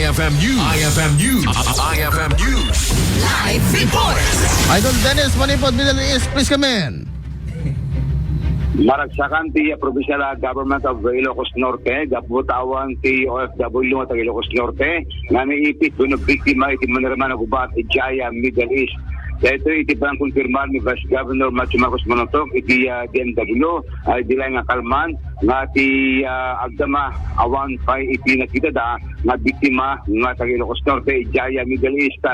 IFM News. IFM News. IFM News. Live report. Idol Dennis Manipod, Middle East, please come in. Maragsakan ti Provincial Government of Ilocos Norte, gaputawan ti OFW at Ilocos Norte, nga naipit doon ng biktima iti maniraman ng gubat Ijaya, Middle East. Ito iti parang konfirmar ni Vice Governor Macho Marcos Monotok iti DMW ay dilay nga kalman nga ti agdama awan pay iti nakita da nga biktima nga sa Ilocos Norte Ijaya, Middle East.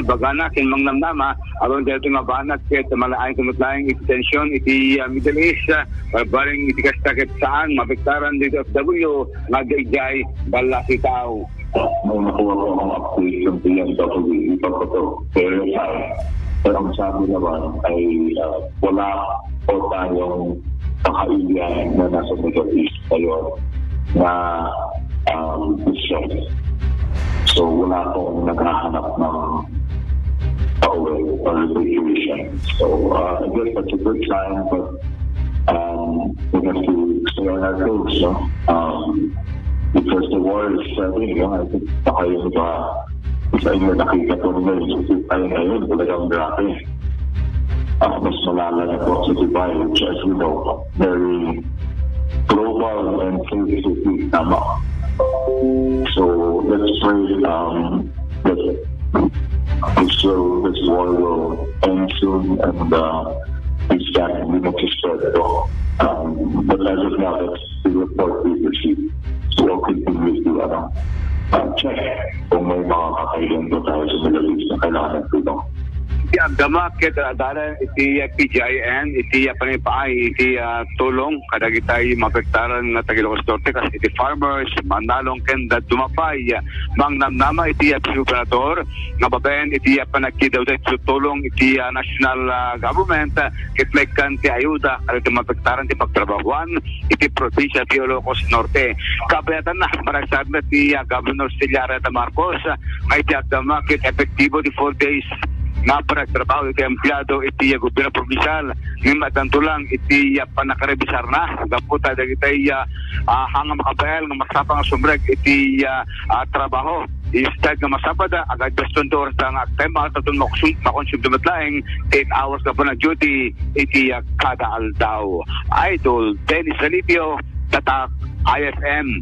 Bagana ken mangnamnama aron dito nga banat ket malaayong kumutlaing iti tensyon iti Middle East baring iti kastakit saan mapektaran dito FW nga Ijay bala si tao. May nakuha ko ang update yung PMW ipapito pero ang sabi naman ay wala po tayong kakailan na nasa Middle East ngayon na mission. So wala pong naghahanap ng pauwi or evacuation. So I guess that's a good sign, but we have to stay on our toes, no? Because the war is I think baka yung sa inyo nakita po nila yung tayo ngayon talagang grabe. Mas malala na po sa Dubai, which as we know, very global and sensitive tama. So let's pray that this war will end soon and it's back and we need to spread it all. But as of now, that's the report we've received. So we'll continue to check kung may mga kakailan po tayo sa Middle East na kailangan ng tulong. Iti agdama ket adalan iti PGIN iti panipaay iti tulong kadag itay mapektaran nga Ilocos Norte kas iti farmers manalong ken dumapay mangnamnama iti gobernador nga babaen iti panagkidaw sa tulong iti national government ket mekkan ti ayuda kada mapektaran ti pagtrabahuan iti probinsya ti Ilocos Norte. Kabayatan na maragsabi ti Governor Celiareta Marcos nga iti agdama ket epektibo ti 4 days nga panagtrabaho iti empleyado iti gobyerno probinsal ng matantulang iti panakarebisar na gaputa dagitay hanga makabayal nga masapang sumreg iti trabaho instead nga masabada agad baston to oras nga tema tatun makonsum dumatlaeng 10 hours na po na duty iti kada aldaw. Idol Dennis Salipio, Tatak IFM